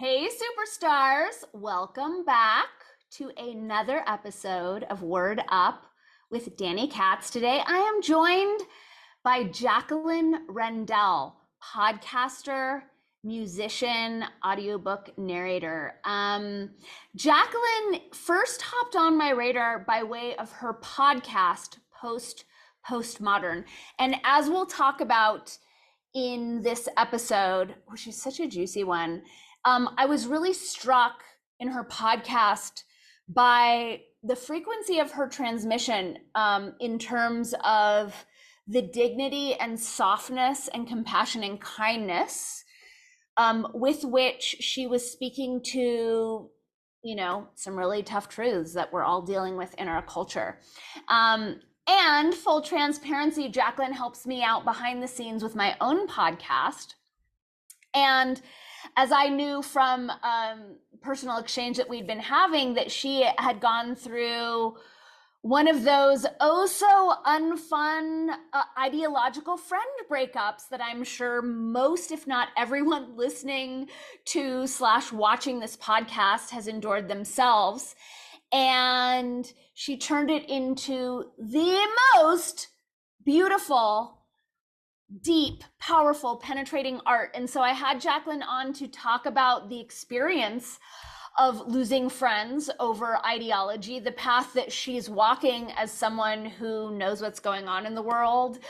Hey, superstars! Welcome back to another episode of Word Up with Dani Katz. Today, I am joined by Jacqueline Rendell, podcaster, musician, audiobook narrator. Jacqueline first hopped on my radar by way of her podcast, PostPostModern. And as we'll talk about in this episode, which is such a juicy one, I was really struck in her podcast by the frequency of her transmission in terms of the dignity and softness and compassion and kindness with which she was speaking to, some really tough truths that we're all dealing with in our culture. And full transparency, Jacqueline helps me out behind the scenes with my own podcast. And as I knew from personal exchange that we'd been having, that she had gone through one of those oh so unfun ideological friend breakups that I'm sure most, if not everyone listening to / watching this podcast has endured themselves. And she turned it into the most beautiful, deep, powerful, penetrating art. And so I had Jacqueline on to talk about the experience of losing friends over ideology, the path that she's walking as someone who knows what's going on in the world,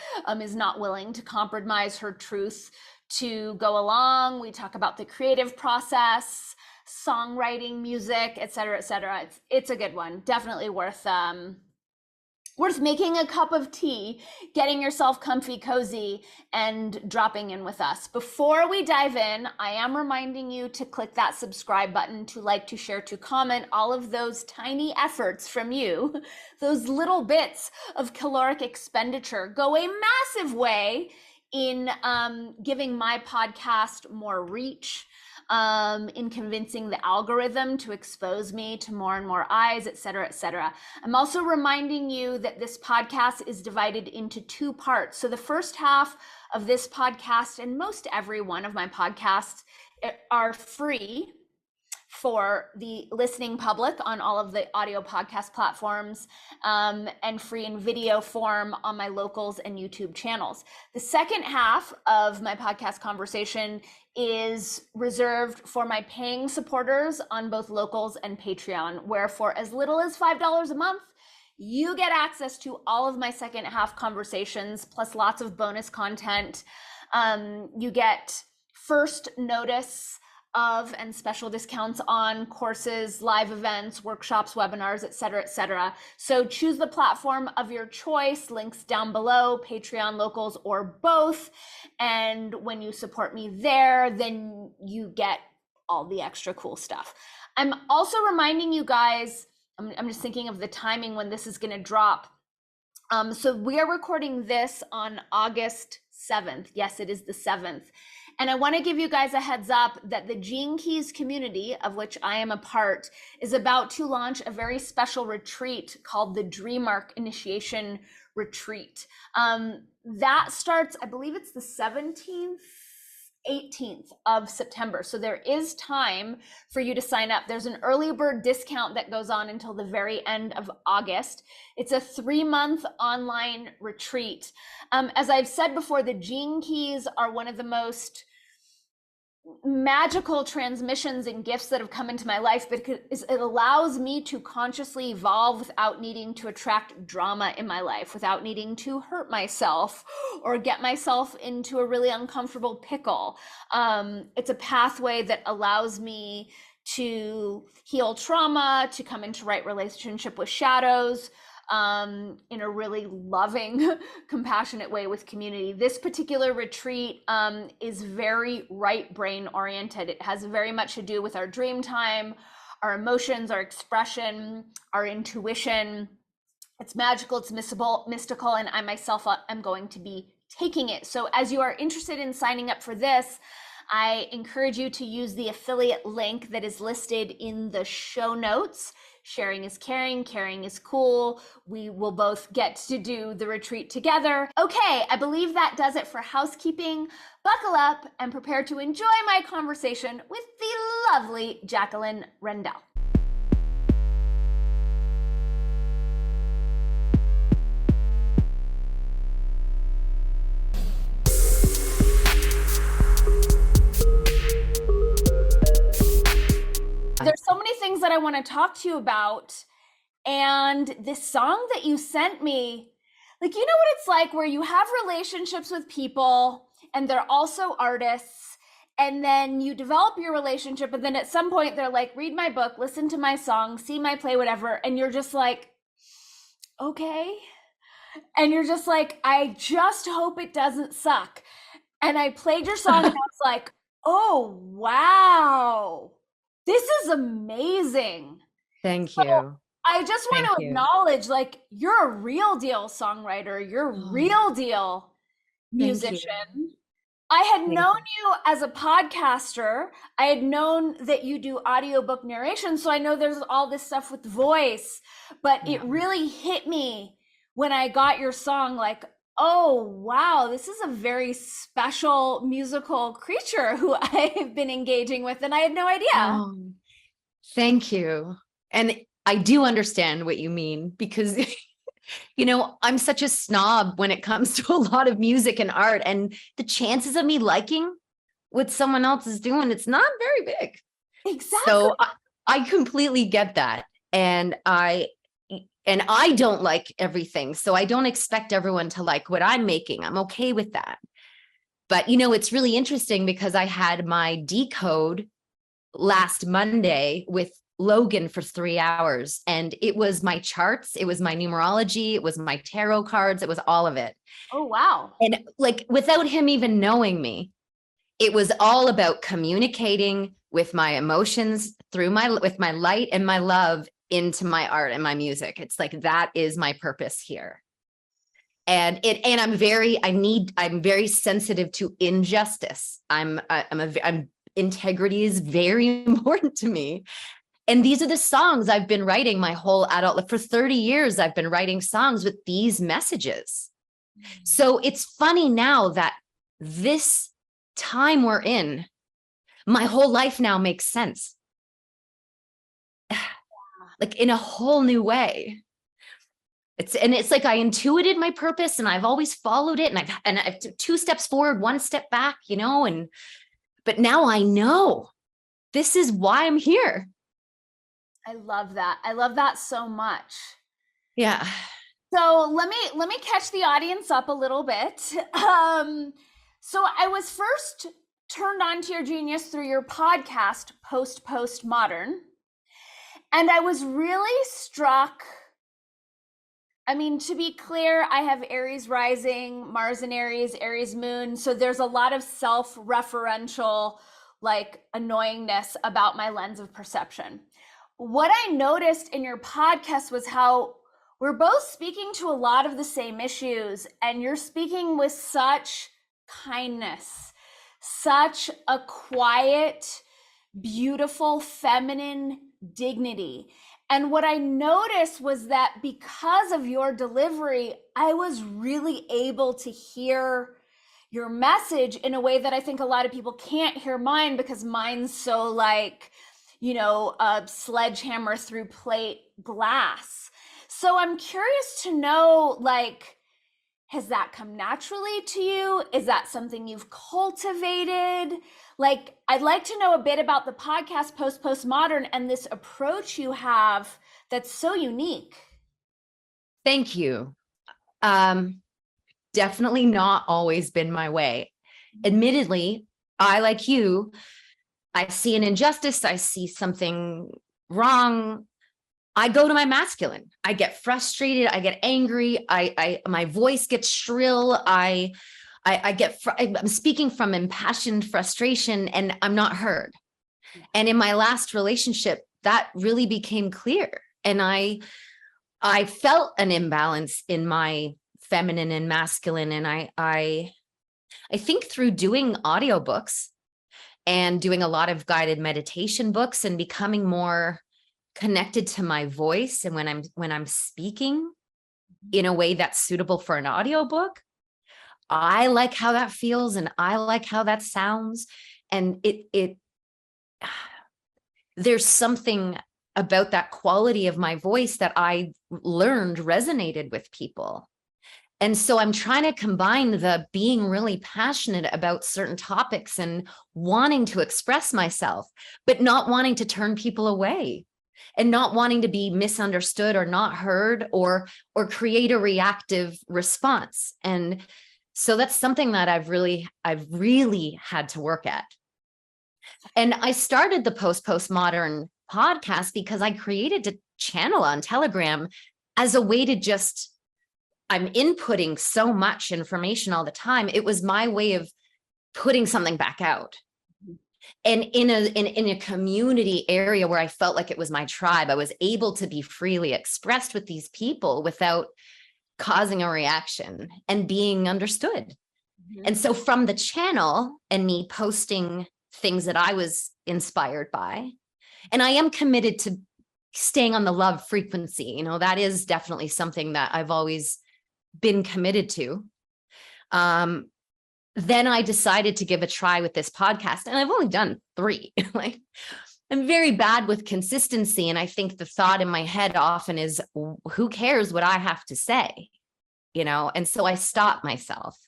is not willing to compromise her truth to go along. We talk about the creative process, songwriting, music, et cetera, et cetera. It's a good one. Definitely worth making a cup of tea, getting yourself comfy, cozy, and dropping in with us. Before we dive in, I am reminding you to click that subscribe button, to like, to share, to comment. All of those tiny efforts from you, those little bits of caloric expenditure, go a massive way in giving my podcast more reach, in convincing the algorithm to expose me to more and more eyes, et cetera, et cetera. I'm also reminding you that this podcast is divided into two parts. So the first half of this podcast, and most every one of my podcasts, are free for the listening public on all of the audio podcast platforms, and free in video form on my locals and YouTube channels. The second half of my podcast conversation is reserved for my paying supporters on both locals and Patreon, where for as little as $5 a month, you get access to all of my second half conversations, plus lots of bonus content. You get first notice of and special discounts on courses, live events, workshops, webinars, et cetera, et cetera. So choose the platform of your choice, links down below, Patreon, locals, or both. And when you support me there, then you get all the extra cool stuff. I'm also reminding you guys, I'm just thinking of the timing when this is going to drop. So we are recording this on August 7th. Yes, it is the 7th. And I want to give you guys a heads up that the Gene Keys community, of which I am a part, is about to launch a very special retreat called the Dream Arc Initiation Retreat. That starts, I believe it's the 17th, 18th of September. So there is time for you to sign up. There's an early bird discount that goes on until the very end of August. It's a 3-month online retreat. As I've said before, the Gene Keys are one of the most magical transmissions and gifts that have come into my life, because it allows me to consciously evolve without needing to attract drama in my life, without needing to hurt myself or get myself into a really uncomfortable pickle. It's a pathway that allows me to heal trauma, to come into right relationship with shadows, in a really loving, compassionate way with community. This particular retreat is very right brain oriented. It has very much to do with our dream time, our emotions, our expression, our intuition. It's magical, it's mystical, and I myself am going to be taking it. So as you are interested in signing up for this, I encourage you to use the affiliate link that is listed in the show notes. Sharing is caring, caring is cool. We will both get to do the retreat together. Okay, I believe that does it for housekeeping. Buckle up and prepare to enjoy my conversation with the lovely Jacqueline Rendell. There's so many things that I want to talk to you about. And this song that you sent me, like, you know what it's like where you have relationships with people and they're also artists, and then you develop your relationship, and then at some point they're like, read my book, listen to my song, see my play, whatever. And you're just like, okay. And you're just like, I just hope it doesn't suck. And I played your song and I was like, oh, wow. This is amazing. Thank you. I just want to acknowledge, like, you're a real deal songwriter. You're a real deal musician. I had known you as a podcaster. I had known that you do audiobook narration. So I know there's all this stuff with voice, but it really hit me when I got your song, like, oh, wow, this is a very special musical creature who I've been engaging with, and I had no idea. Oh, thank you. And I do understand what you mean, because, you know, I'm such a snob when it comes to a lot of music and art, and the chances of me liking what someone else is doing, it's not very big. Exactly. So I completely get that. And I don't like everything. So I don't expect everyone to like what I'm making. I'm okay with that. But, you know, it's really interesting because I had my decode last Monday with Logan for 3 hours, and it was my charts. It was my numerology. It was my tarot cards. It was all of it. Oh, wow. And like, without him even knowing me, it was all about communicating with my emotions through with my light and my love into my art and my music. It's like, that is my purpose here. And I'm very sensitive to injustice. Integrity is very important to me. And these are the songs I've been writing my whole adult life. For 30 years, I've been writing songs with these messages. So it's funny now that this time we're in, my whole life now makes sense. Like, in a whole new way. It's like I intuited my purpose, and I've always followed it, and I've 2 steps forward, 1 step back, you know, but now I know this is why I'm here. I love that. I love that so much. Yeah. So let me catch the audience up a little bit. So I was first turned on to your genius through your podcast, PostPostModern. And I was really struck. I mean, to be clear, I have Aries rising, Mars in Aries, Aries moon. So there's a lot of self-referential, like, annoyingness about my lens of perception. What I noticed in your podcast was how we're both speaking to a lot of the same issues, and you're speaking with such kindness, such a quiet, beautiful, feminine dignity. And what I noticed was that because of your delivery, I was really able to hear your message in a way that I think a lot of people can't hear mine, because mine's so like, you know, a sledgehammer through plate glass. So I'm curious to know, like, has that come naturally to you? Is that something you've cultivated? Like, I'd like to know a bit about the podcast PostPostModern and this approach you have that's so unique. Thank you. Definitely not always been my way. Admittedly, I, like you, I see an injustice, I see something wrong, I go to my masculine. I get frustrated, I get angry, my voice gets shrill, I'm speaking from impassioned frustration, and I'm not heard. And in my last relationship, that really became clear. And I felt an imbalance in my feminine and masculine. And I think through doing audiobooks and doing a lot of guided meditation books and becoming more connected to my voice. And when I'm speaking in a way that's suitable for an audiobook, I like how that feels and I like how that sounds. And there's something about that quality of my voice that I learned resonated with people. And so I'm trying to combine the being really passionate about certain topics and wanting to express myself, but not wanting to turn people away and not wanting to be misunderstood or not heard or create a reactive response. And so that's something that I've really had to work at. And I started the postmodern podcast because I created a channel on Telegram as a way to just, I'm inputting so much information all the time. It was my way of putting something back out. And in a community area where I felt like it was my tribe, I was able to be freely expressed with these people without causing a reaction and being understood. And so from the channel and me posting things that I was inspired by, and I am committed to staying on the love frequency, you know, that is definitely something that I've always been committed to. Then I decided to give a try with this podcast, and I've only done 3. Like, I'm very bad with consistency. And I think the thought in my head often is, who cares what I have to say? You know, and so I stopped myself.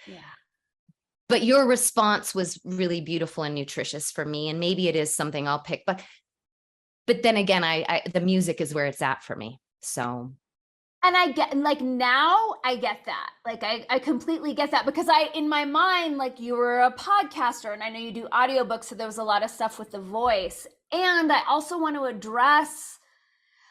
Yeah. But your response was really beautiful and nutritious for me. And maybe it is something I'll pick, but then again, the music is where it's at for me. So. And I get, like, now I get that. Like, I completely get that, because in my mind, like, you were a podcaster and I know you do audiobooks. So there was a lot of stuff with the voice. And I also want to address,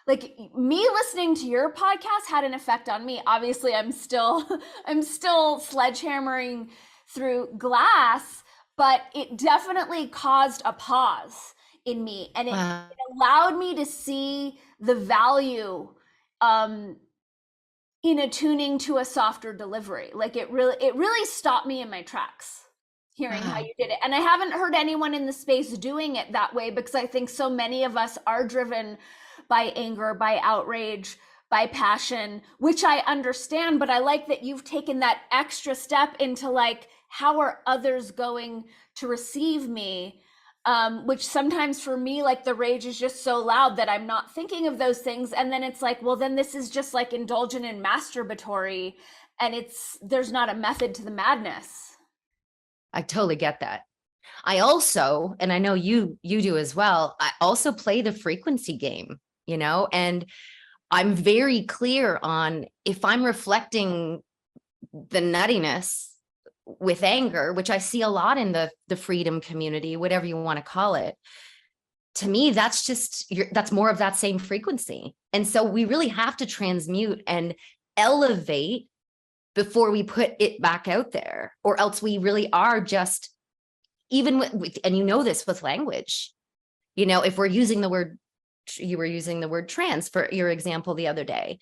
like, me listening to your podcast had an effect on me. Obviously, I'm still sledgehammering through glass, but it definitely caused a pause in me. And it allowed me to see the value in attuning to a softer delivery. Like, it really stopped me in my tracks hearing how you did it. And I haven't heard anyone in the space doing it that way, because I think so many of us are driven by anger, by outrage, by passion, which I understand, but I like that you've taken that extra step into, like, how are others going to receive me? Which sometimes for me, like, the rage is just so loud that I'm not thinking of those things. And then it's like, well, then this is just like indulgent and masturbatory, and there's not a method to the madness. I totally get that. I also, and I know you do as well, I also play the frequency game, you know, and I'm very clear on, if I'm reflecting the nuttiness with anger, which I see a lot in the freedom community, whatever you want to call it, to me, that's more of that same frequency. And so we really have to transmute and elevate before we put it back out there, or else we really are just, even with, and you know this with language, you know, if we're using the word, you were using the word trans for your example the other day.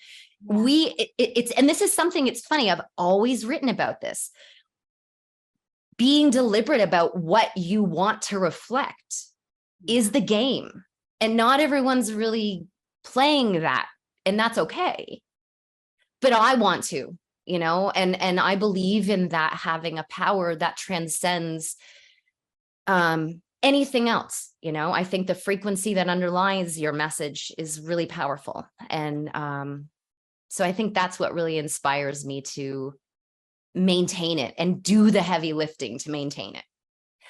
Yeah. It's, and this is something, it's funny, I've always written about this, being deliberate about what you want to reflect is the game. And not everyone's really playing that, and that's okay. But I want to, you know, and I believe in that having a power that transcends anything else. You know, I think the frequency that underlies your message is really powerful. And so I think that's what really inspires me to maintain it and do the heavy lifting to maintain it.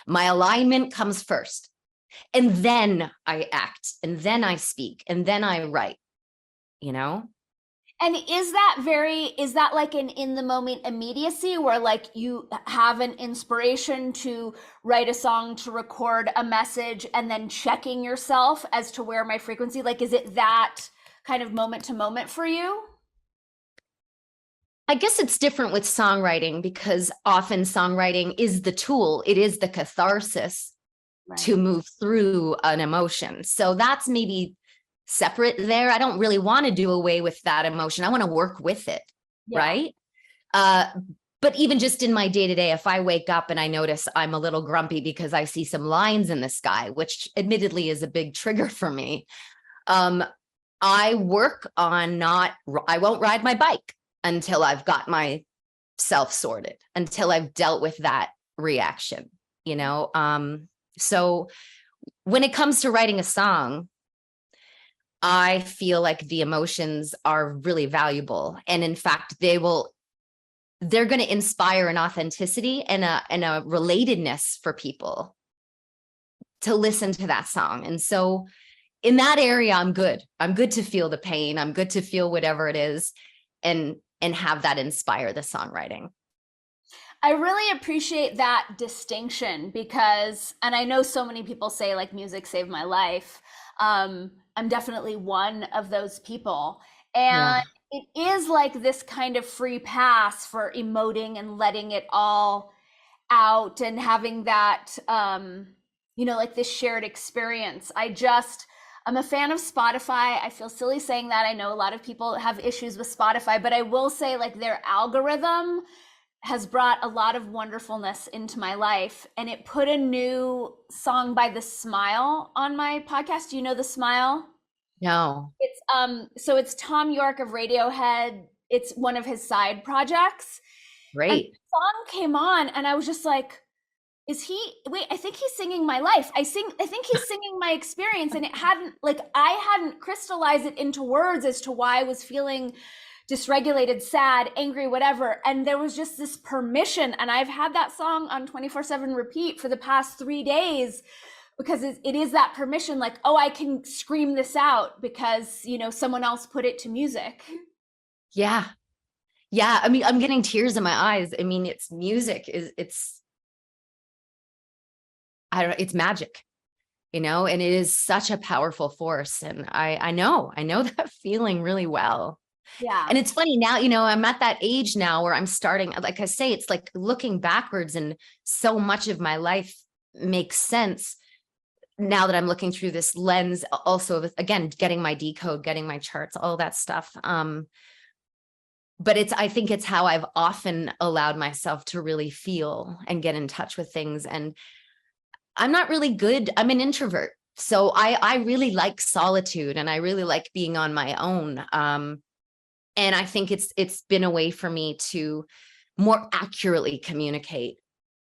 My alignment comes first, and then I act, and then I speak, and then I write, you know? And is that like an in the moment immediacy, where, like, you have an inspiration to write a song, to record a message, and then checking yourself as to where my frequency, like, is it that kind of moment to moment for you? I guess it's different with songwriting, because often songwriting is the tool. It is the catharsis to move through an emotion. So that's maybe separate there. I don't really want to do away with that emotion. I want to work with it. Yeah. Right. But even just in my day-to-day, if I wake up and I notice I'm a little grumpy because I see some lines in the sky, which admittedly is a big trigger for me, I work on I won't ride my bike until I've got myself sorted, until I've dealt with that reaction, you know? So when it comes to writing a song, I feel like the emotions are really valuable. And in fact, they're going to inspire an authenticity and a relatedness for people to listen to that song. And so in that area, I'm good. I'm good to feel the pain. I'm good to feel whatever it is and have that inspire the songwriting. I really appreciate that distinction because, and I know so many people say like music saved my life. I'm definitely one of those people. And it is like this kind of free pass for emoting and letting it all out and having that, like this shared experience. I'm a fan of Spotify. I feel silly saying that. I know a lot of people have issues with Spotify, but I will say like their algorithm has brought a lot of wonderfulness into my life. And it put a new song by The Smile on my podcast. Do you know The Smile? No. It's Tom York of Radiohead. It's one of his side projects. Great. And the song came on and I was just like, I think he's singing my life. I think he's singing my experience. And I hadn't crystallized it into words as to why I was feeling dysregulated, sad, angry, whatever. And there was just this permission. And I've had that song on 24/7 repeat for the past 3 days because it is that permission, like, oh, I can scream this out because, someone else put it to music. Yeah. Yeah. I mean, I'm getting tears in my eyes. I mean, it's music it's magic, and it is such a powerful force. And I know that feeling really well. Yeah. And it's funny now, I'm at that age now where I'm starting, like I say, it's like looking backwards and so much of my life makes sense now that I'm looking through this lens also of, again, getting my decode, getting my charts, all that stuff. But I think it's how I've often allowed myself to really feel and get in touch with things. And I'm not really good. I'm an introvert. So I really like solitude and I really like being on my own. And I think it's been a way for me to more accurately communicate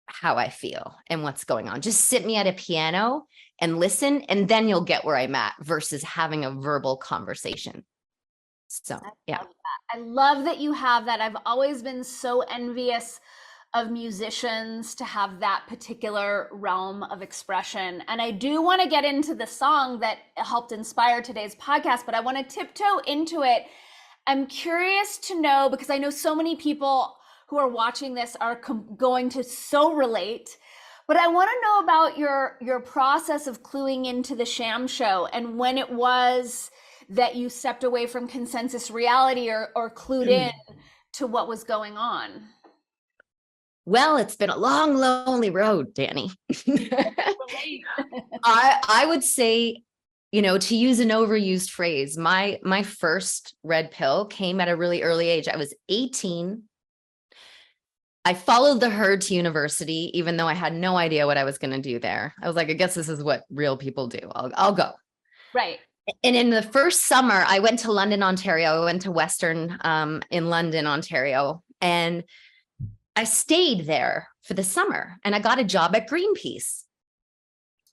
how I feel and what's going on. Just sit me at a piano and listen, and then you'll get where I'm at versus having a verbal conversation. So, yeah. I love that you have that. I've always been so envious of musicians to have that particular realm of expression. And I do want to get into the song that helped inspire today's podcast, but I want to tiptoe into it. I'm curious to know, because I know so many people who are watching this are going to so relate, but I want to know about your process of cluing into the sham show and when it was that you stepped away from consensus reality or clued in to what was going on. Well, it's been a long, lonely road, Dani. I would say, to use an overused phrase, my first red pill came at a really early age. I was 18. I followed the herd to university, even though I had no idea what I was going to do there. I was like, I guess this is what real people do. I'll go. Right. And in the first summer, I went to London, Ontario. I went to Western in London, Ontario, and I stayed there for the summer and I got a job at Greenpeace.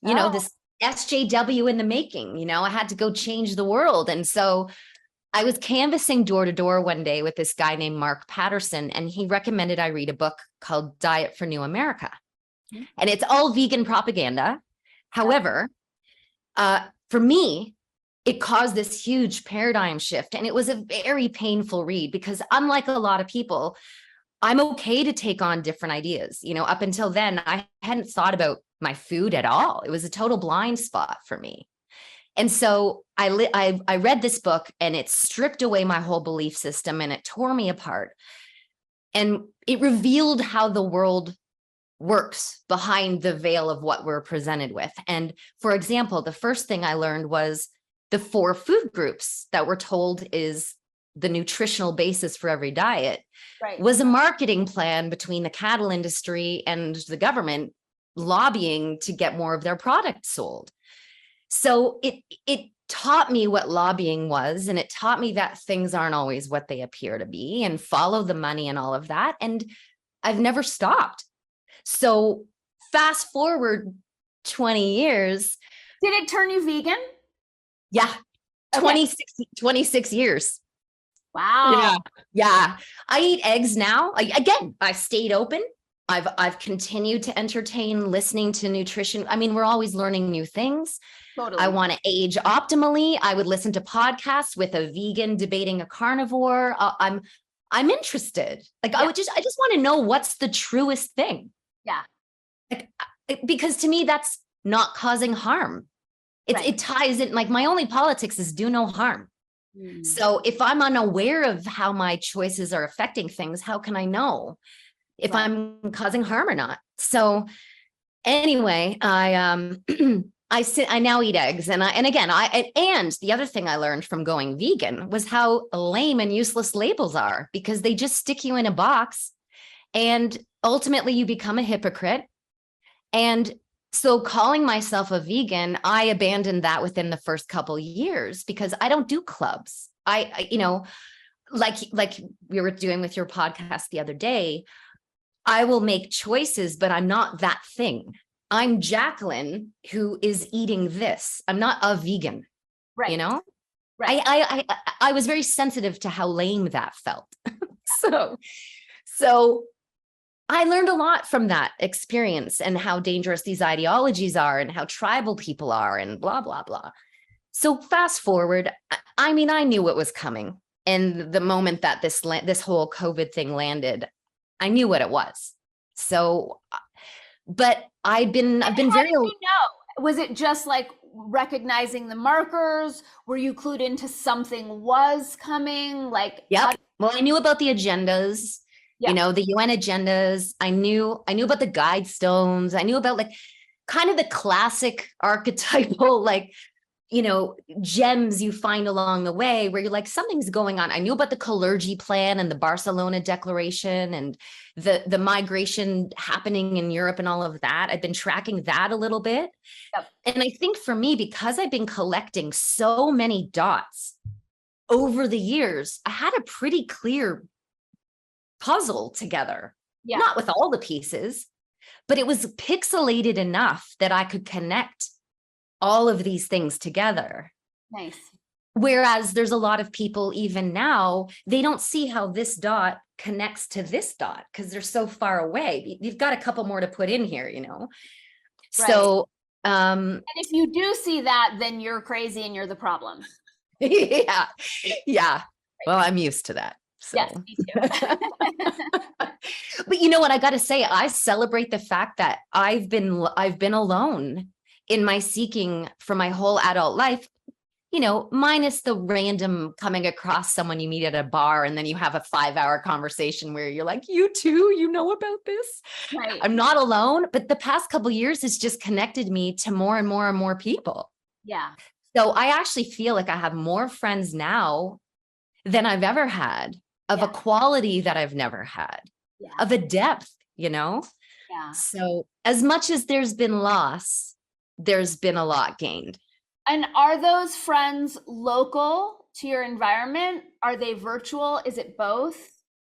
This SJW in the making, I had to go change the world. And so I was canvassing door to door one day with this guy named Mark Patterson, and he recommended I read a book called Diet for New America. Mm-hmm. And it's all vegan propaganda. However, for me, it caused this huge paradigm shift. And it was a very painful read because unlike a lot of people, I'm okay to take on different ideas. Up until then, I hadn't thought about my food at all. It was a total blind spot for me. And so I read this book and it stripped away my whole belief system and it tore me apart. And it revealed how the world works behind the veil of what we're presented with. And for example, the first thing I learned was the 4 food groups that we're told is the nutritional basis for every diet, Right. was a marketing plan between the cattle industry and the government lobbying to get more of their product sold. So it taught me what lobbying was, and it taught me that things aren't always what they appear to be, and follow the money and all of that. And I've never stopped. So fast forward 20 years. Did it turn you vegan? Yeah. Okay. 26 years. Wow. Yeah. I eat eggs now. I've stayed open. I've continued to entertain listening to nutrition. I mean, we're always learning new things. Totally. I want to age optimally. I would listen to podcasts with a vegan debating a carnivore. I'm interested. Like, I just want to know what's the truest thing. Yeah. Like, because to me, that's not causing harm. It ties in, like, my only politics is do no harm. So if I'm unaware of how my choices are affecting things, how can I know if I'm causing harm or not? So anyway, I now eat eggs, and the other thing I learned from going vegan was how lame and useless labels are, because they just stick you in a box, and ultimately you become a hypocrite. And so calling myself a vegan, I abandoned that within the first couple years, because I don't do clubs. I like we were doing with your podcast the other day, I will make choices, but I'm not that thing. I'm Jacqueline who is eating this. I'm not a vegan, right? You know, right? I was very sensitive to how lame that felt. So I learned a lot from that experience, and how dangerous these ideologies are, and how tribal people are, and blah, blah, blah. So fast forward, I mean, I knew what was coming. And the moment that this whole COVID thing landed, I knew what it was. So, but I've been very. How did you know? Was it just like recognizing the markers? Were you clued into something was coming? Like, yep. Well, I knew about the agendas. Yeah. You know, the UN agendas. I knew about the guide stones. I knew about, like, kind of the classic archetypal, like, you know, gems you find along the way where you're like, something's going on. I knew about the Kalergi plan and the Barcelona Declaration and the migration happening in Europe and all of that. I've been tracking that a little bit. Yep. And I think for me, because I've been collecting so many dots over the years, I had a pretty clear puzzle together. Yeah. Not with all the pieces, but it was pixelated enough that I could connect all of these things together. Nice. Whereas there's a lot of people even now, they don't see how this dot connects to this dot because they're so far away. You've got a couple more to put in here, you know? Right. So, and if you do see that, then you're crazy and you're the problem. Yeah. Yeah. Well, I'm used to that. So. Yes, me too. But you know what? I got to say, I celebrate the fact that I've been alone in my seeking for my whole adult life, you know, minus the random coming across someone you meet at a bar and then you have a 5-hour conversation where you're like, you too, you know about this. Right. I'm not alone, but the past couple of years has just connected me to more and more and more people. Yeah. So I actually feel like I have more friends now than I've ever had, of a quality that I've never had, of a depth, you know? Yeah. So as much as there's been loss, there's been a lot gained. And are those friends local to your environment? Are they virtual? Is it both?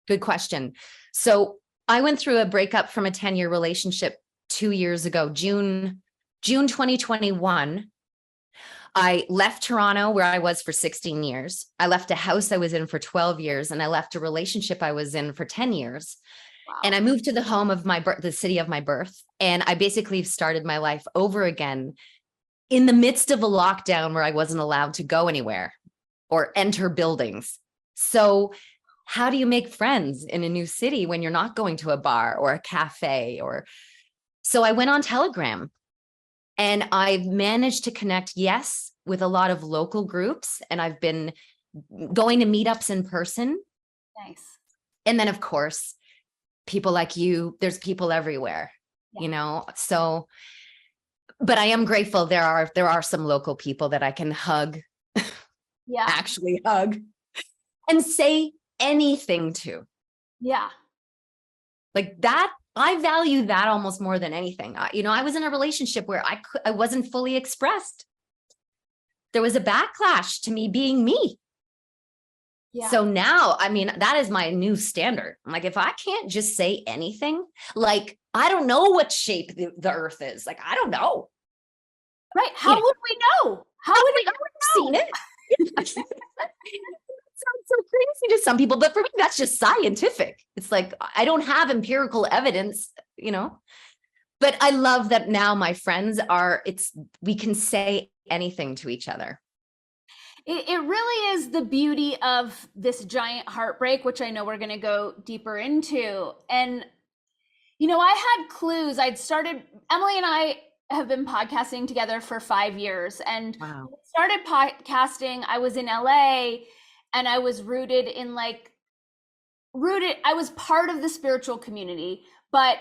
Good question. So I went through a breakup from a 10-year relationship 2 years ago, June 2021. I left Toronto, where I was for 16 years. I left a house I was in for 12 years, and I left a relationship I was in for 10 years. Wow. And I moved to the home of the city of my birth. And I basically started my life over again in the midst of a lockdown where I wasn't allowed to go anywhere or enter buildings. So how do you make friends in a new city when you're not going to a bar or a cafe? So I went on Telegram, and I've managed to connect, yes, with a lot of local groups. And I've been going to meetups in person. Nice. And then, of course, people like you, there's people everywhere, you know? So, but I am grateful there are some local people that I can hug, actually hug. and say anything to. Yeah. Like that, I value that almost more than anything. I was in a relationship where I wasn't fully expressed. There was a backlash to me being me. Yeah. So now, I mean, that is my new standard. I'm like, if I can't just say anything, like, I don't know what shape the earth is. Like, I don't know. Right. How would we know? How would we seen it? It sounds so crazy to some people, but for me, that's just scientific. It's like, I don't have empirical evidence, but I love that now my friends we can say anything to each other. It really is the beauty of this giant heartbreak, which I know we're going to go deeper into. And, I had clues. Emily and I have been podcasting together for 5 years. And wow. When we started podcasting, I was in LA and I was I was part of the spiritual community, but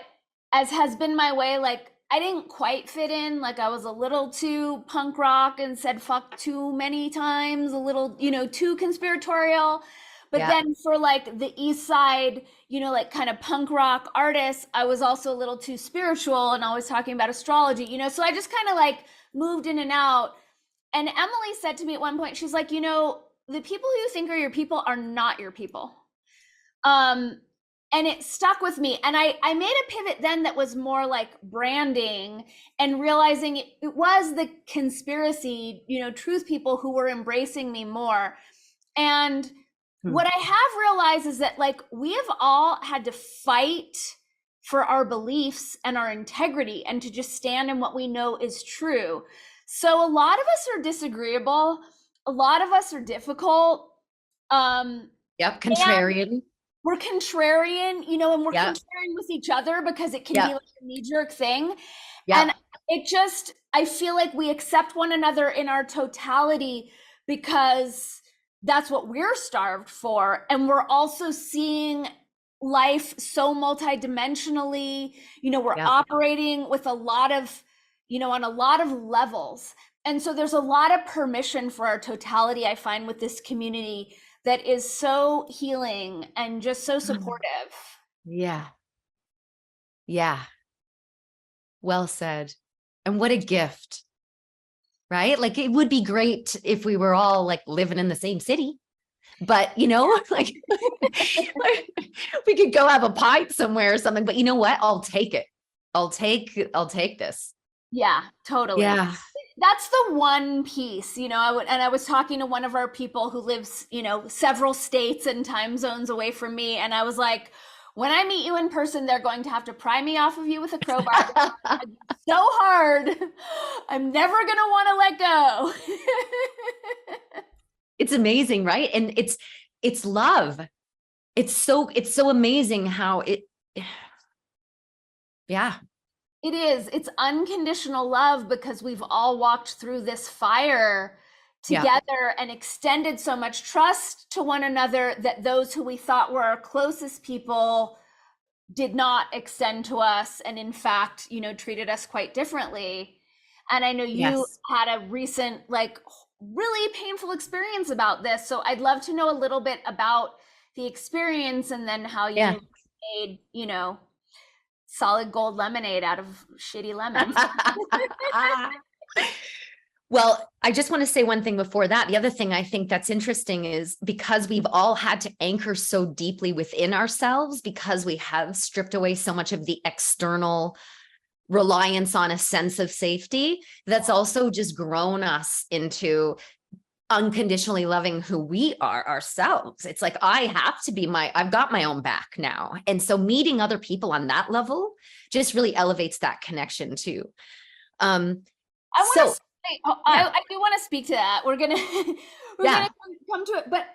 as has been my way, like, I didn't quite fit in. Like, I was a little too punk rock and said fuck too many times, a little, too conspiratorial. But then for like the East Side, like kind of punk rock artists, I was also a little too spiritual and always talking about astrology, so I just kind of like moved in and out. And Emily said to me at one point, she's like, the people you think are your people are not your people. And it stuck with me. And I made a pivot then that was more like branding and realizing it was the conspiracy, truth people who were embracing me more. And what I have realized is that, like, we have all had to fight for our beliefs and our integrity and to just stand in what we know is true. So a lot of us are disagreeable. A lot of us are difficult. Contrarian. We're contrarian, and we're contrarian with each other because it can be like a knee-jerk thing. And I feel like we accept one another in our totality because that's what we're starved for. And we're also seeing life so multidimensionally, we're operating with a lot of, on a lot of levels. And so there's a lot of permission for our totality, I find, with this community that is so healing and just so supportive. Yeah. Well said. And what a gift, right? Like, it would be great if we were all like living in the same city, but like we could go have a pint somewhere or something, but you know what? I'll take it. I'll take this. Yeah, totally. Yeah. That's the one piece, I was talking to one of our people who lives, several states and time zones away from me. And I was like, when I meet you in person, they're going to have to pry me off of you with a crowbar. So hard. I'm never going to want to let go. It's amazing, right? And it's love. It's so amazing how It is. It's unconditional love because we've all walked through this fire together and extended so much trust to one another that those who we thought were our closest people did not extend to us and, in fact, treated us quite differently. And I know you had a recent, like, really painful experience about this. So I'd love to know a little bit about the experience and then how you made, solid gold lemonade out of shitty lemons. Well, I just want to say one thing before that. The other thing I think that's interesting is because we've all had to anchor so deeply within ourselves, because we have stripped away so much of the external reliance on a sense of safety, that's also just grown us into unconditionally loving who we are ourselves. It's like, I've got my own back now. And so meeting other people on that level just really elevates that connection too. I do want to speak to that. We're gonna come to it, but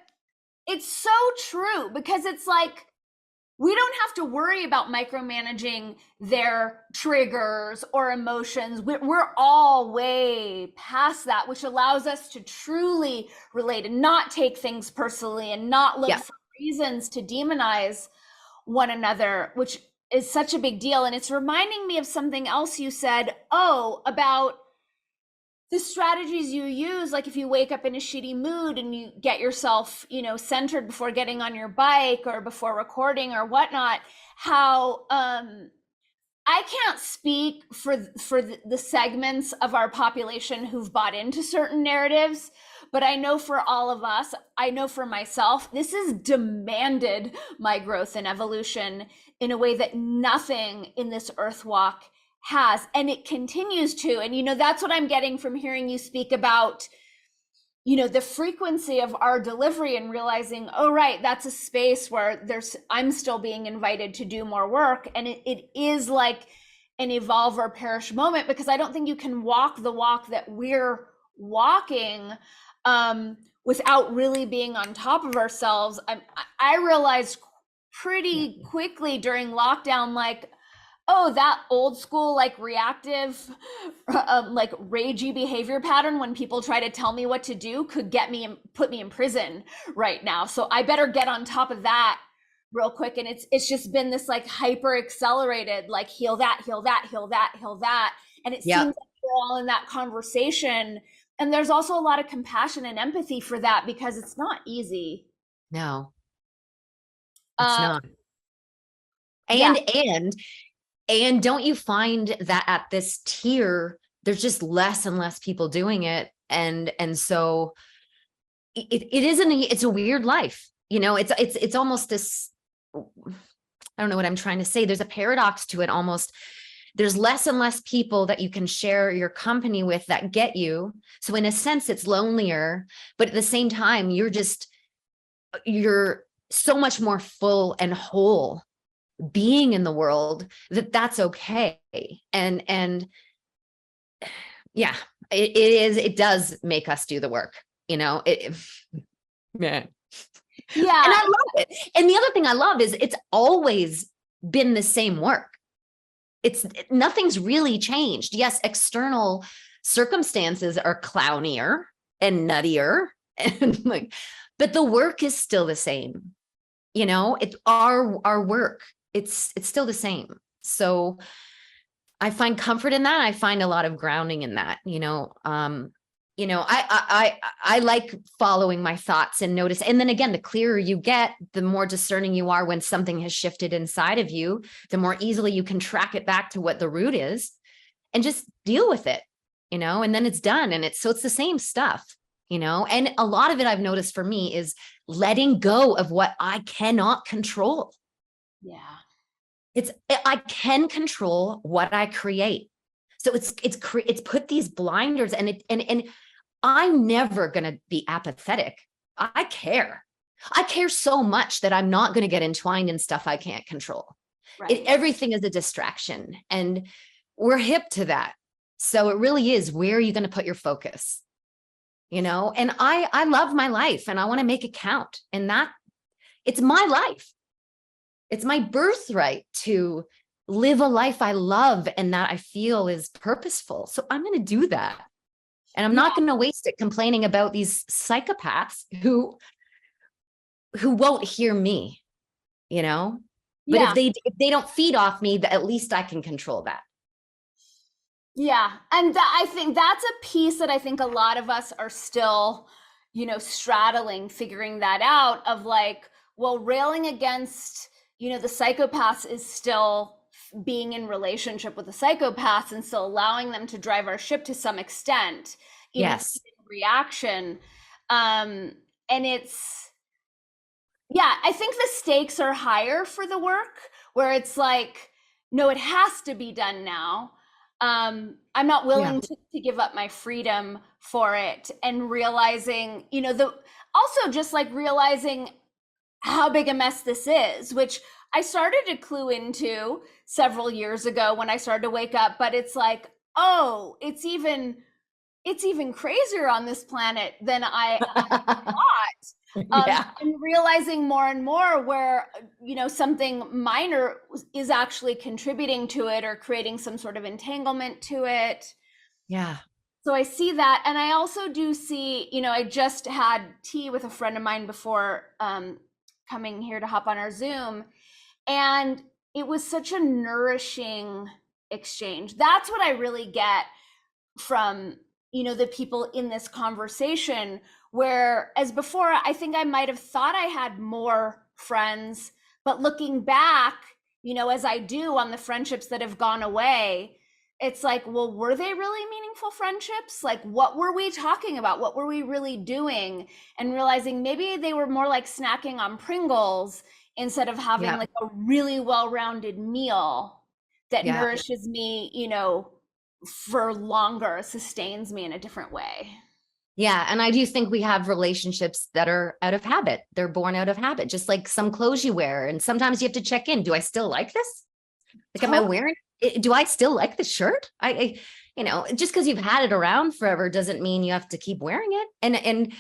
it's so true because it's like, we don't have to worry about micromanaging their triggers or emotions. We're all way past that, which allows us to truly relate and not take things personally and not look for reasons to demonize one another, which is such a big deal. And it's reminding me of something else you said, about the strategies you use, like if you wake up in a shitty mood and you get yourself, centered before getting on your bike or before recording or whatnot, how I can't speak for the segments of our population who've bought into certain narratives, but I know for all of us, I know for myself, this has demanded my growth and evolution in a way that nothing in this earth walk has, and it continues to. And that's what I'm getting from hearing you speak about the frequency of our delivery, and realizing, oh right, that's a space where I'm still being invited to do more work. And it is like an evolve or perish moment, because I don't think you can walk the walk that we're walking without really being on top of ourselves. I realized pretty quickly during lockdown, like, oh, that old school, like reactive, like ragey behavior pattern when people try to tell me what to do could put me in prison right now. So I better get on top of that real quick. And it's just been this like hyper accelerated, like heal that, heal that, heal that, heal that. And it seems like we're all in that conversation. And there's also a lot of compassion and empathy for that, because it's not easy. No, it's not. And don't you find that at this tier, there's just less and less people doing it. And so it's a weird life. It's almost this, I don't know what I'm trying to say. There's a paradox to it almost. There's less and less people that you can share your company with that get you. So in a sense, it's lonelier, but at the same time, you're so much more full and whole being in the world, that's okay. And yeah, it does make us do the work, man. Yeah. And I love it. And the other thing I love is it's always been the same work. Nothing's really changed. Yes, external circumstances are clownier and nuttier and but the work is still the same. It's our work. It's still the same. So I find comfort in that. I find a lot of grounding in that. I like following my thoughts and notice. And then again, the clearer you get, the more discerning you are when something has shifted inside of you, the more easily you can track it back to what the root is and just deal with it, and then it's done. And it's the same stuff, and a lot of it I've noticed for me is letting go of what I cannot control. Yeah. I can control what I create. So it's put these blinders and I'm never going to be apathetic. I care so much that I'm not going to get entwined in stuff I can't control. Right. Everything is a distraction, and we're hip to that. So it really is, where are you going to put your focus? And I love my life and I want to make it count, and it's my life. It's my birthright to live a life I love and that I feel is purposeful. So I'm going to do that. And I'm not going to waste it complaining about these psychopaths who won't hear me, but if they don't feed off me, at least I can control that. Yeah. And I think that's a piece that I think a lot of us are still, straddling, figuring that out, of like, well, railing against, the psychopaths is still being in relationship with the psychopaths and still allowing them to drive our ship to some extent. Yes. Reaction. And it's, I think the stakes are higher for the work, where it's like, no, it has to be done now. I'm not willing to give up my freedom for it, and realizing, also just like realizing how big a mess this is, which I started to clue into several years ago when I started to wake up, but it's like, oh, it's even crazier on this planet than I thought. And realizing more and more where, something minor is actually contributing to it or creating some sort of entanglement to it. Yeah. So I see that. And I also do see, I just had tea with a friend of mine before coming here to hop on our Zoom. And it was such a nourishing exchange. That's what I really get from the people in this conversation, where as before, I think I might have thought I had more friends, but looking back, as I do on the friendships that have gone away, it's like, well, were they really meaningful friendships? Like, what were we talking about? What were we really doing? And realizing maybe they were more like snacking on Pringles instead of having like a really well-rounded meal that nourishes me, for longer, sustains me in a different way. Yeah. And I do think we have relationships that are out of habit. They're born out of habit, just like some clothes you wear. And sometimes you have to check in. Do I still like this? Like, am I wearing it? Do I still like the shirt? I just because you've had it around forever doesn't mean you have to keep wearing it. And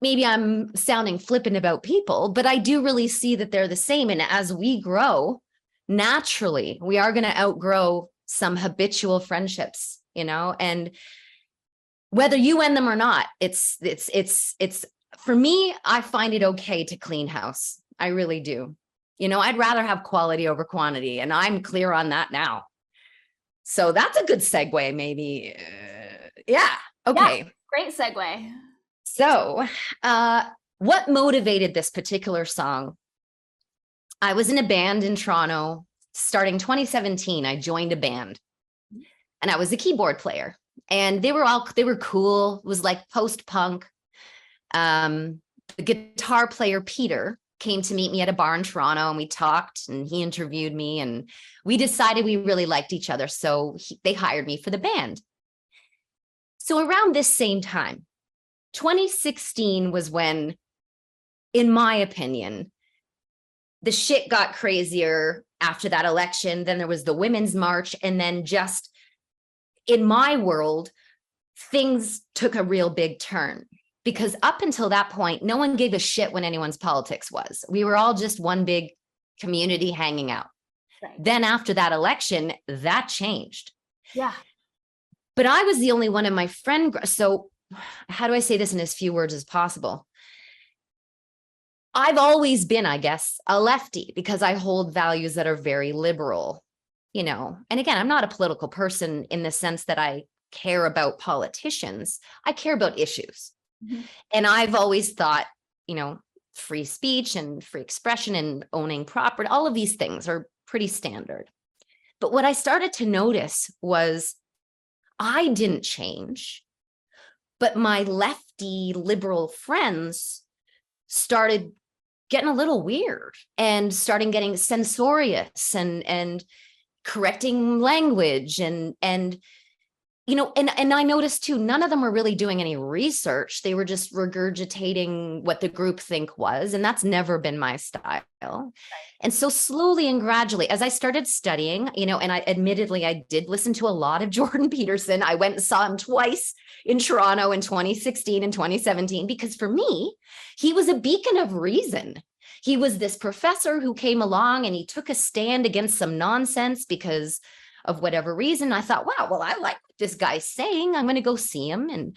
maybe I'm sounding flippant about people, but I do really see that they're the same. And as we grow, naturally, we are going to outgrow some habitual friendships, and whether you end them or not, it's for me, I find it okay to clean house. I really do. I'd rather have quality over quantity, and I'm clear on that now. So that's a good segue, maybe. Yeah. Okay. Yeah, great segue. So, what motivated this particular song? I was in a band in Toronto starting 2017. I joined a band, and I was a keyboard player, and they were cool. It was like post-punk. The guitar player, Peter, came to meet me at a bar in Toronto, and we talked, and he interviewed me, and we decided we really liked each other. So they hired me for the band. So around this same time, 2016 was when, in my opinion, the shit got crazier after that election. Then there was the Women's March. And then just in my world, things took a real big turn, because up until that point, no one gave a shit what anyone's politics was. We were all just one big community hanging out. Right. Then after that election, that changed. Yeah. But I was the only one in my friend. So how do I say this in as few words as possible? I've always been, I guess, a lefty because I hold values that are very liberal, and again, I'm not a political person in the sense that I care about politicians. I care about issues. Mm-hmm. And I've always thought, free speech and free expression and owning property, all of these things are pretty standard. But what I started to notice was I didn't change, but my lefty liberal friends started getting a little weird and starting getting censorious and correcting language and I noticed too, none of them were really doing any research. They were just regurgitating what the groupthink was, and that's never been my style. Right. And so slowly and gradually, as I started studying, and I did listen to a lot of Jordan Peterson. I went and saw him twice in Toronto in 2016 and 2017, because for me, he was a beacon of reason. He was this professor who came along and he took a stand against some nonsense because of whatever reason. I thought, wow, well, I like what this guy's saying. I'm going to go see him. And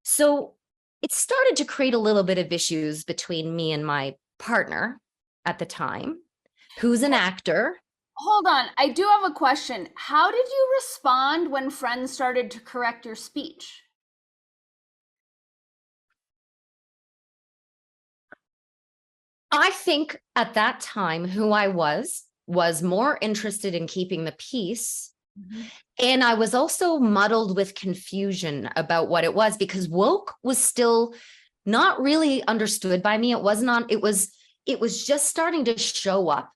so it started to create a little bit of issues between me and my partner at the time, who's an actor. Hold on. I do have a question. How did you respond when friends started to correct your speech? I think at that time, who I was more interested in keeping the peace. Mm-hmm. And I was also muddled with confusion about what it was, because woke was still not really understood by me. It was just starting to show up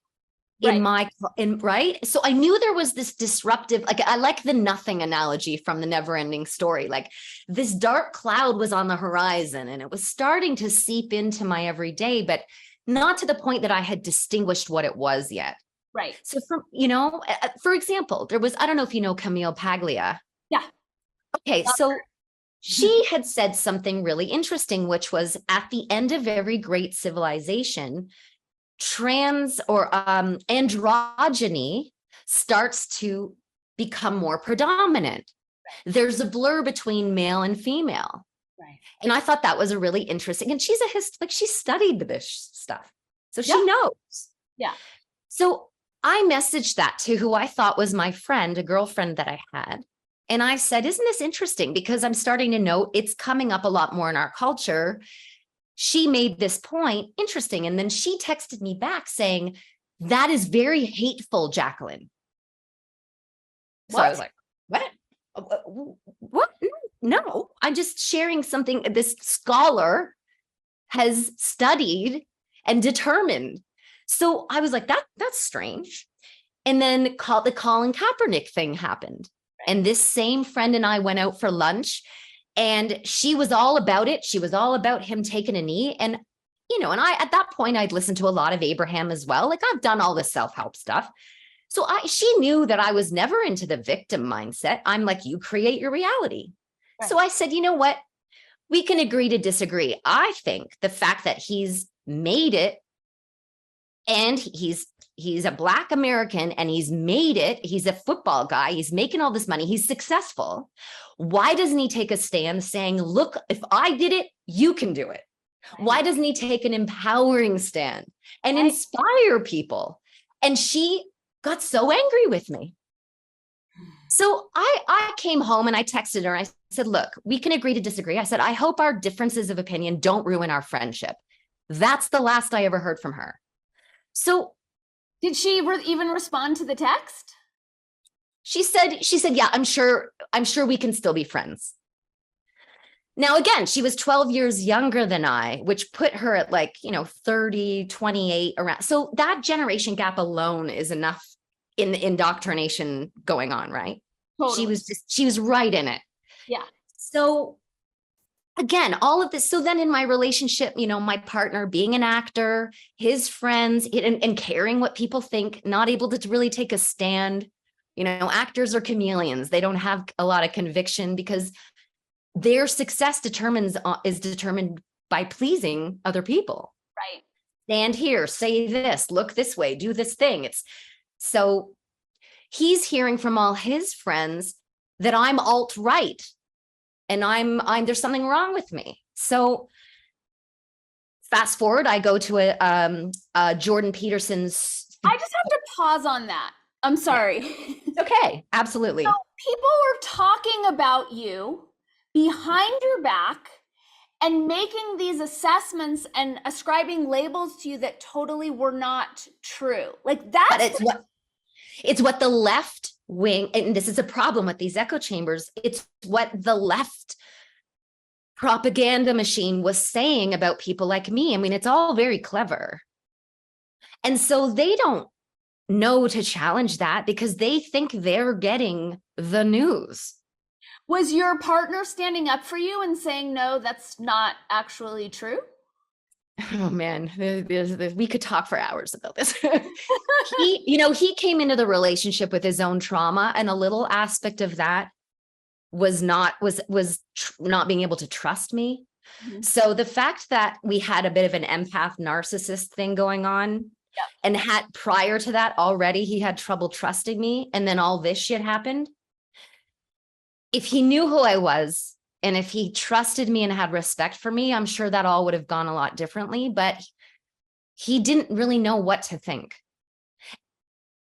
right. So I knew there was this disruptive, like I like the nothing analogy from the never ending story. Like this dark cloud was on the horizon and it was starting to seep into my everyday, but not to the point that I had distinguished what it was yet. Right. So for example, there was, I don't know if you know Camille Paglia. Yeah. Okay. So she had said something really interesting, which was at the end of every great civilization, trans or androgyny starts to become more predominant. There's a blur between male and female. Right. And I thought that was a really interesting, and she's she studied this stuff. So she knows. Yeah. So I messaged that to who I thought was my friend, a girlfriend that I had. And I said, isn't this interesting? Because I'm starting to note it's coming up a lot more in our culture. She made this point interesting. And then she texted me back saying, that is very hateful, Jacqueline. So I was like, what? What? No, I'm just sharing something this scholar has studied and determined. So I was like, that's strange. And then the Colin Kaepernick thing happened. And this same friend and I went out for lunch, and she was all about it. She was all about him taking a knee. And, and I, at that point, I'd listened to a lot of Abraham as well. Like, I've done all this self-help stuff. So she knew that I was never into the victim mindset. I'm like, you create your reality. Right. So I said, you know what? We can agree to disagree. I think the fact that he's made it, and he's a Black American, and he's made it. He's a football guy. He's making all this money. He's successful. Why doesn't he take a stand saying, look, if I did it, you can do it? Right. Why doesn't he take an empowering stand and inspire people? And she got so angry with me. So I came home and I texted her. I said, look, we can agree to disagree. I said, I hope our differences of opinion don't ruin our friendship. That's the last I ever heard from her. So did she even respond to the text? She said, yeah, I'm sure we can still be friends. Now, again, she was 12 years younger than I, which put her at 30, 28 around. So that generation gap alone is enough in the indoctrination going on, right? Totally. She was right in it. Yeah. So again, all of this. So then in my relationship, my partner being an actor, his friends, and caring what people think, not able to really take a stand. Actors are chameleons. They don't have a lot of conviction because their success is determined by pleasing other people. Right. Stand here, say this, look this way, do this thing. So he's hearing from all his friends that I'm alt-right and I'm there's something wrong with me. So fast forward, I go to a Jordan Peterson's. I just have to pause on that. I'm sorry. It's okay. Absolutely. So people were talking about you behind your back and making these assessments and ascribing labels to you that totally were not true. Like that. But it's what the left wing, and this is a problem with these echo chambers. It's what the left propaganda machine was saying about people like me. I mean, it's all very clever. And so they don't know to challenge that because they think they're getting the news. Was your partner standing up for you and saying, no, that's not actually true? Oh man, we could talk for hours about this. He came into the relationship with his own trauma, and a little aspect of that was not being able to trust me. Mm-hmm. So the fact that we had a bit of an empath narcissist thing going on, and had prior to that already, he had trouble trusting me, and then all this shit happened. If he knew who I was, and if he trusted me and had respect for me, I'm sure that all would have gone a lot differently, but he didn't really know what to think.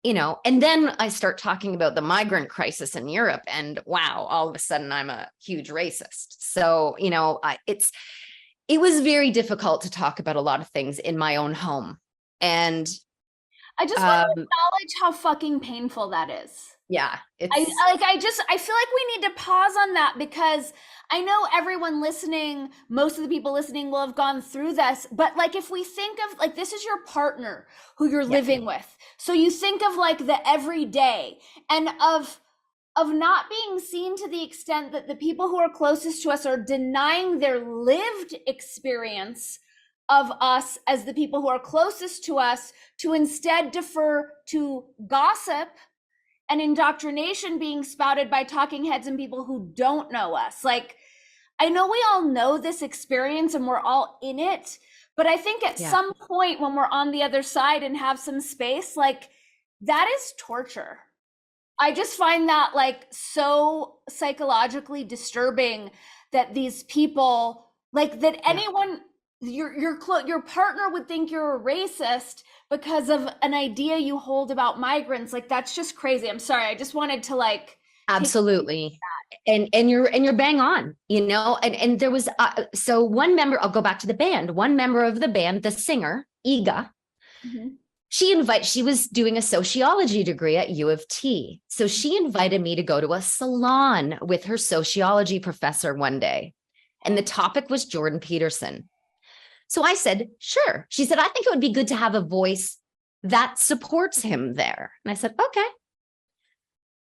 And then I start talking about the migrant crisis in Europe, and wow, all of a sudden I'm a huge racist. So, it was very difficult to talk about a lot of things in my own home. And I just want to acknowledge how fucking painful that is. Yeah. I feel like we need to pause on that, because I know everyone listening, most of the people listening will have gone through this, but if we think of this is your partner who you're living with. So you think of the everyday and of not being seen to the extent that the people who are closest to us are denying their lived experience of us as the people who are closest to us, to instead defer to gossip and indoctrination being spouted by talking heads and people who don't know us. I know we all know this experience and we're all in it, but I think at some point when we're on the other side and have some space, that is torture. I just find that so psychologically disturbing that these people anyone, your partner would think you're a racist because of an idea you hold about migrants. That's just crazy. I'm sorry. I just wanted to absolutely. And you're bang on, and there was, so one member, I'll go back to the band, one member of the band, the singer, Iga, she was doing a sociology degree at U of T. So she invited me to go to a salon with her sociology professor one day. And the topic was Jordan Peterson. So I said, sure. She said, I think it would be good to have a voice that supports him there. And I said, okay.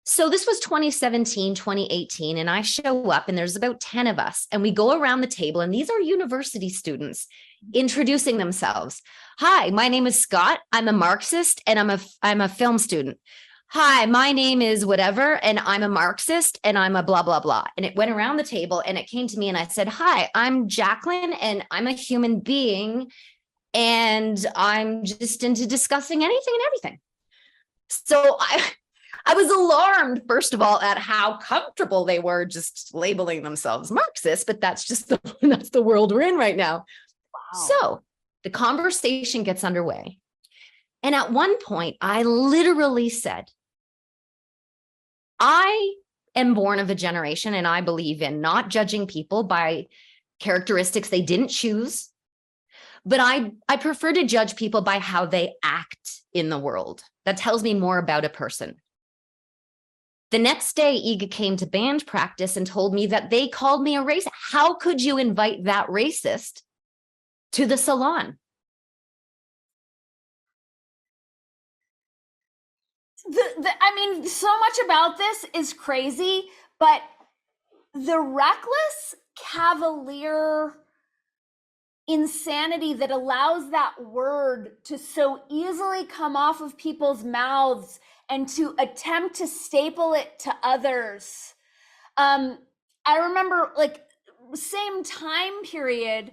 So this was 2017, 2018, and I show up and there's about 10 of us and we go around the table, and these are university students introducing themselves. Hi, my name is Scott. I'm a Marxist and I'm a film student. Hi, my name is whatever, and I'm a Marxist and I'm a blah, blah, blah. And it went around the table and it came to me and I said, hi, I'm Jacqueline and I'm a human being and I'm just into discussing anything and everything. So I was alarmed, first of all, at how comfortable they were just labeling themselves Marxist, but that's the world we're in right now. Wow. So the conversation gets underway. And at one point, I literally said, I am born of a generation, and I believe in not judging people by characteristics they didn't choose, but I prefer to judge people by how they act in the world. That tells me more about a person. The next day, Iga came to band practice and told me that they called me a racist. How could you invite that racist to the salon? I mean, so much about this is crazy, but the reckless, cavalier insanity that allows that word to so easily come off of people's mouths and to attempt to staple it to others. I remember, like, same time period,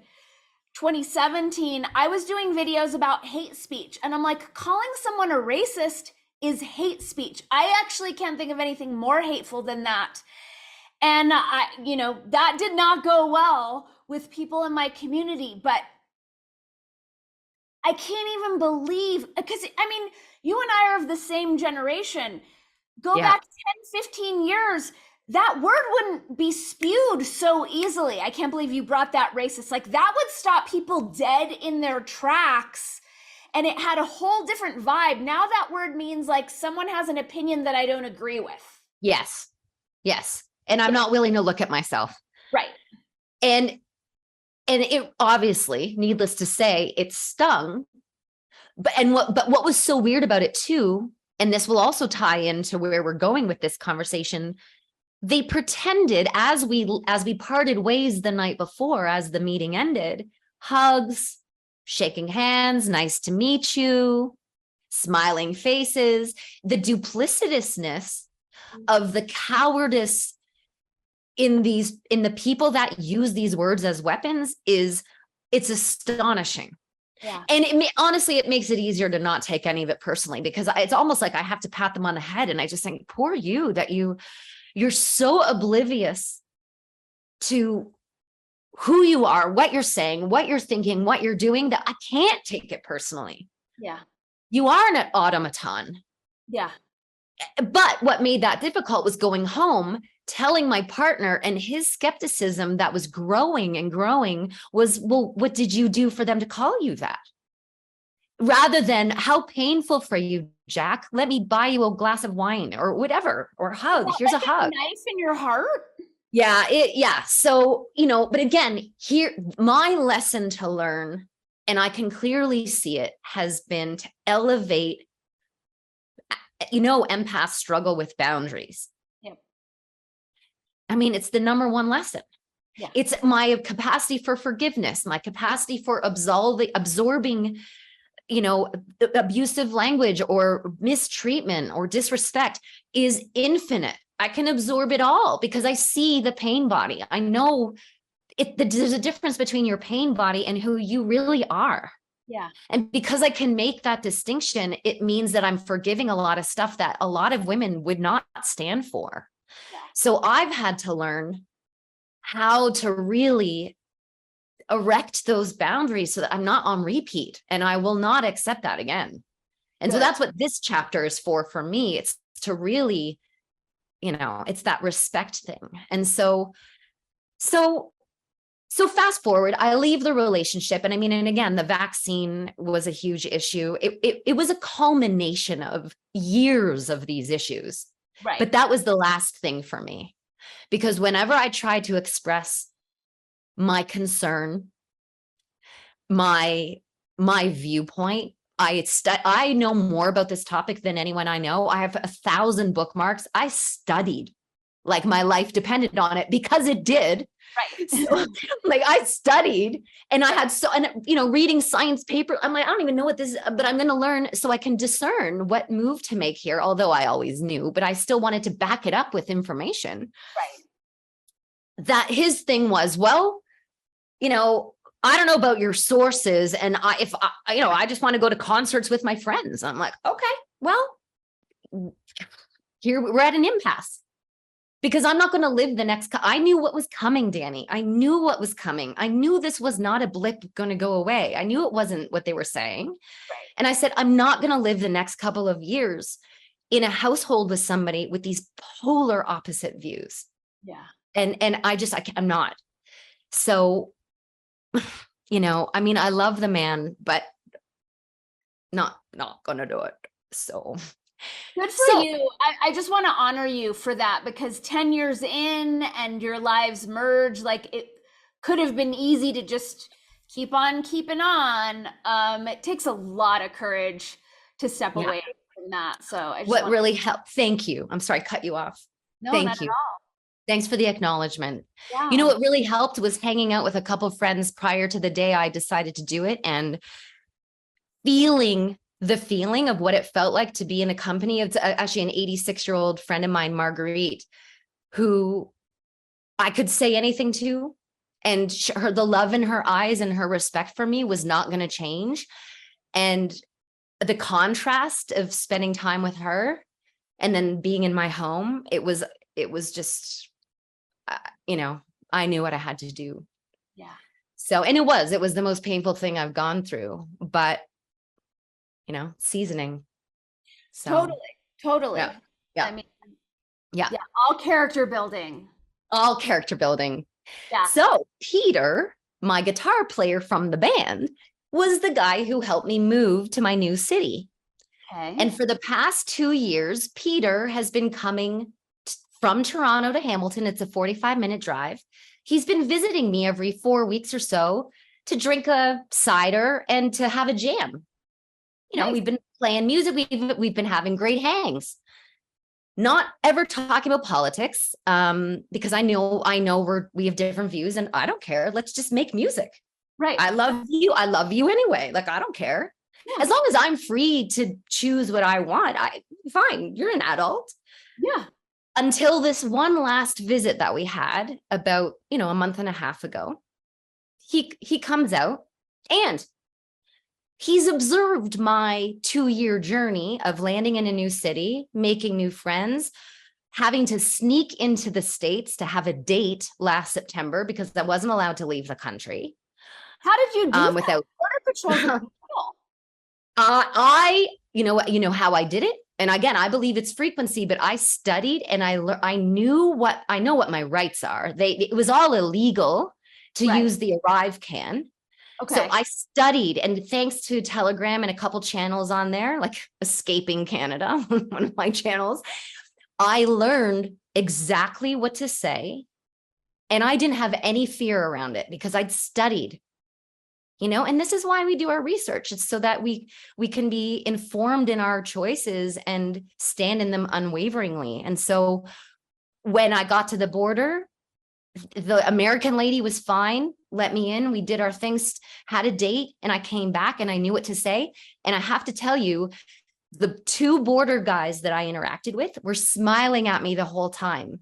2017, I was doing videos about hate speech, and I'm like, calling someone a racist is hate speech. I actually can't think of anything more hateful than that. And that did not go well with people in my community, but I can't even believe, because I mean, you and I are of the same generation. Go back 10, 15 years, that word wouldn't be spewed so easily. I can't believe you brought that racist. Like, that would stop people dead in their tracks. And it had a whole different vibe. Now that word means like someone has an opinion that I don't agree with. Yes. And I'm not willing to look at myself. Right. And it obviously, needless to say, it stung. But what was so weird about it too, and this will also tie into where we're going with this conversation, they pretended as we parted ways the night before, as the meeting ended, hugs, shaking hands, nice to meet you, smiling faces, the duplicitousness of the cowardice in the people that use these words as weapons it's astonishing. Yeah. And honestly, it makes it easier to not take any of it personally, because it's almost like I have to pat them on the head. And I just think, poor you, that you're so oblivious to who you are, what you're saying, what you're thinking, what you're doing, that I can't take it personally. Yeah. You are an automaton. Yeah. But what made that difficult was going home, telling my partner, and his skepticism that was growing and growing was, well, what did you do for them to call you that? Rather than, how painful for you, Jack. Let me buy you a glass of wine or whatever, or hug. Here's a hug. Knife in your heart. Yeah. So, but again, here, my lesson to learn, and I can clearly see it, has been to elevate, empaths struggle with boundaries. Yep. I mean, it's the number one lesson. Yeah. It's my capacity for forgiveness, my capacity for absorbing, abusive language or mistreatment or disrespect is infinite. I can absorb it all because I see the pain body. I know there's a difference between your pain body and who you really are. Yeah. And because I can make that distinction, it means that I'm forgiving a lot of stuff that a lot of women would not stand for. Yeah. So I've had to learn how to really erect those boundaries so that I'm not on repeat, and I will not accept that again. And so that's what this chapter is for me. It's to really it's that respect thing. And so fast forward, I leave the relationship. And I mean, and again, the vaccine was a huge issue. It was a culmination of years of these issues. Right. But that was the last thing for me, because whenever I tried to express my concern, my viewpoint, I know more about this topic than anyone I know. I have 1,000 bookmarks. I studied like my life depended on it, because it did. Right. So, like, I studied, and I had reading science paper. I'm like, I don't even know what this is, but I'm going to learn so I can discern what move to make here. Although I always knew, but I still wanted to back it up with information. Right. That his thing was, well, I don't know about your sources. And I just want to go to concerts with my friends. I'm like, okay, well, here we're at an impasse. Because I'm not going to live the next. I knew what was coming, Dani. I knew what was coming. I knew this was not a blip going to go away. I knew it wasn't what they were saying. Right. And I said, I'm not going to live the next couple of years in a household with somebody with these polar opposite views. Yeah. And I'm not. So, I mean, I love the man, but not going to do it. So. Good for you. I just want to honor you for that, because 10 years in and your lives merge, like, it could have been easy to just keep on keeping on. It takes a lot of courage to step away from that. So what really helped? Thank you. I'm sorry, I cut you off. No, thank not you. at all. Thanks for the acknowledgement. Yeah. What really helped was hanging out with a couple of friends prior to the day I decided to do it, and feeling the feeling of what it felt like to be in a company of actually an 86-year-old friend of mine, Marguerite, who I could say anything to, and the love in her eyes and her respect for me was not going to change. And the contrast of spending time with her and then being in my home, it was just, I knew what I had to do. Yeah. So, and it was the most painful thing I've gone through, but seasoning. So, totally. Yeah. I mean, yeah. All character building. Yeah. So Peter, my guitar player from the band, was the guy who helped me move to my new city. Okay. And for the past 2 years, Peter has been coming from Toronto to Hamilton. It's a 45-minute drive. He's been visiting me every 4 weeks or so to drink a cider and to have a jam. Nice. We've been playing music. We've been having great hangs. Not ever talking about politics, because I know we have different views, and I don't care. Let's just make music. Right. I love you anyway. Like, I don't care. Yeah. As long as I'm free to choose what I want, fine. You're an adult. Yeah. Until this one last visit that we had about, a month and a half ago, he comes out, and he's observed my 2-year journey of landing in a new city, making new friends, having to sneak into the States to have a date last September because I wasn't allowed to leave the country. How did you do that? Without Border Patrol? how I did it. And again, I believe it's frequency, but I studied and I know what my rights are. It was all illegal to use the Arrive can. Okay. So I studied, and thanks to Telegram and a couple channels on there, like Escaping Canada, one of my channels, I learned exactly what to say. And I didn't have any fear around it because I'd studied, and this is why we do our research. It's so that we can be informed in our choices and stand in them unwaveringly. And so when I got to the border, the American lady was fine, let me in. We did our things, had a date, and I came back and I knew what to say. And I have to tell you, the 2 border guys that I interacted with were smiling at me the whole time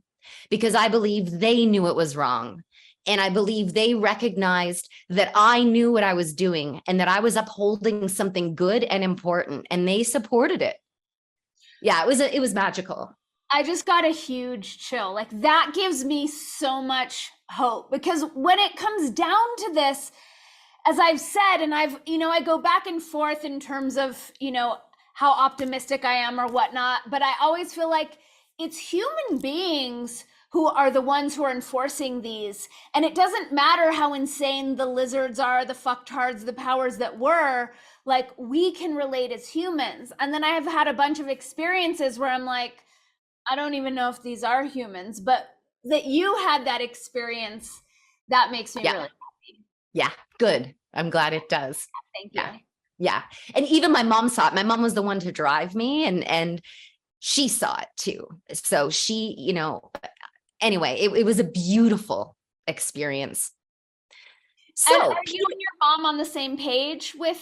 because I believe they knew it was wrong. And I believe they recognized that I knew what I was doing and that I was upholding something good and important, and they supported it. Yeah, it was magical. I just got a huge chill. Like, that gives me so much hope, because when it comes down to this, as I've said, and I go back and forth in terms of, how optimistic I am or whatnot, but I always feel like it's human beings who are the ones who are enforcing these. And it doesn't matter how insane the lizards are, the fucktards, the powers that were, like, we can relate as humans. And then I have had a bunch of experiences where I'm like, I don't even know if these are humans, but that you had that experience, that makes me really happy. Yeah, good. I'm glad it does. Thank you. Yeah. And even my mom saw it. My mom was the one to drive me, and she saw it too. So she, you know, anyway, it was a beautiful experience. So and are you and your mom on the same page with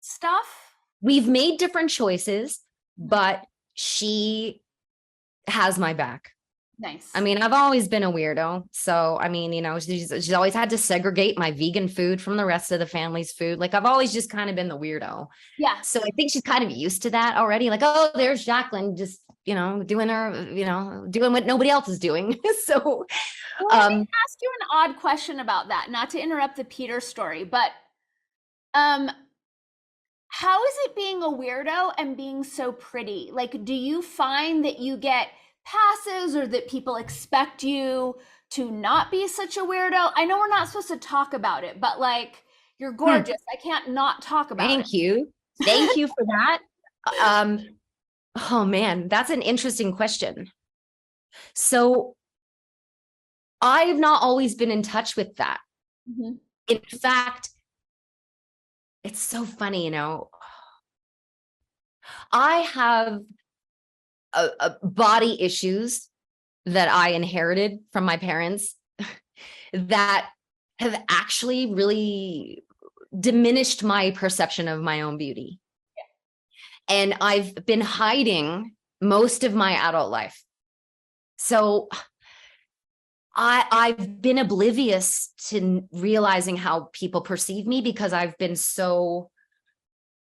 stuff? We've made different choices, but she has my back. Nice. I mean, I've always been a weirdo. So, I mean, you know, she's always had to segregate my vegan food from the rest of the family's food. Like, I've always just kind of been the weirdo. Yeah. So I think she's kind of used to that already. Like, oh, there's Jacqueline just, you know, doing her, you know, doing what nobody else is doing. So, well, let me ask you an odd question about that. Not to interrupt the Peter story, but how is it being a weirdo and being so pretty? Like, do you find that you get passes, or that people expect you to not be such a weirdo? I know we're not supposed to talk about it, but like, you're gorgeous. I can't not talk about it. Thank you. Thank you for that. Oh man, that's an interesting question. So I've not always been in touch with that. Mm-hmm. In fact, it's so funny, you know, I have a body issues that I inherited from my parents that have actually really diminished my perception of my own beauty. Yeah. And I've been hiding most of my adult life. So I've been oblivious to realizing how people perceive me, because I've been so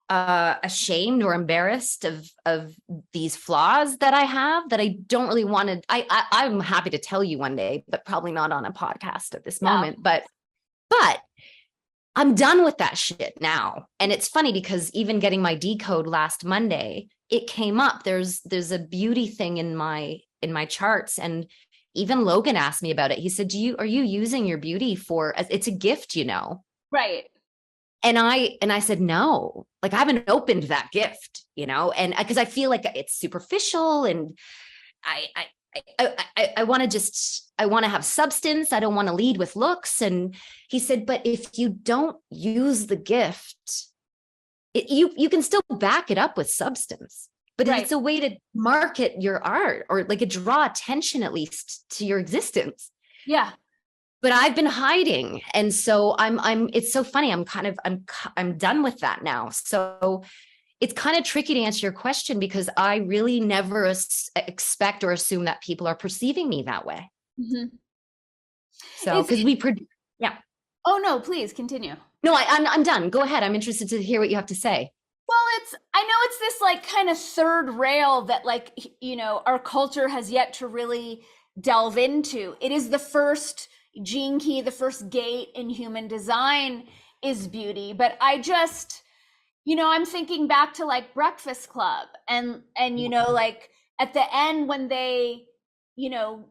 ashamed or embarrassed of these flaws that I have, that I don't really want to. I'm happy to tell you one day, but probably not on a podcast at this moment. But I'm done with that shit now. And it's funny because even getting my decode last Monday, it came up. There's a beauty thing in my charts, and even Logan asked me about it. He said, are you using your beauty for, it's a gift, you know? Right. And I said, no, like, I haven't opened that gift, you know, and because I feel like it's superficial, and I want to have substance. I don't want to lead with looks. And he said, but if you don't use the gift, you can still back it up with substance, but right. It's a way to market your art, or like draw attention at least to your existence. Yeah. But I've been hiding. And so it's so funny. I'm done with that now. So it's kind of tricky to answer your question, because I really never expect or assume that people are perceiving me that way. Mm-hmm. So, because yeah. Oh no, please continue. No, I'm done. Go ahead. I'm interested to hear what you have to say. Well, I know it's this like kind of third rail that, like, you know, our culture has yet to really delve into. It is the first gene key, the first gate in human design is beauty. But I just, you know, I'm thinking back to like Breakfast Club, and you know, like at the end when they, you know,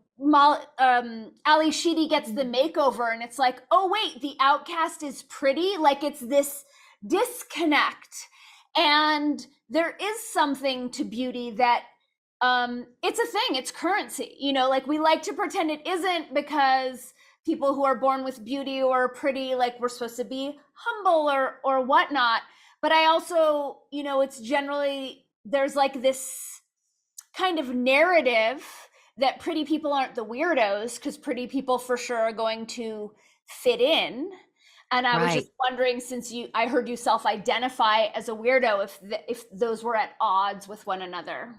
Ali Sheedy gets the makeover, and it's like, oh wait, the outcast is pretty. Like, it's this disconnect, and there is something to beauty that it's a thing, it's currency, you know, like we like to pretend it isn't, because people who are born with beauty or pretty, like, we're supposed to be humble or whatnot. But I also, you know, it's generally, there's like this kind of narrative that pretty people aren't the weirdos, because pretty people for sure are going to fit in. And I was just wondering, since I heard you self-identify as a weirdo, if those were at odds with one another.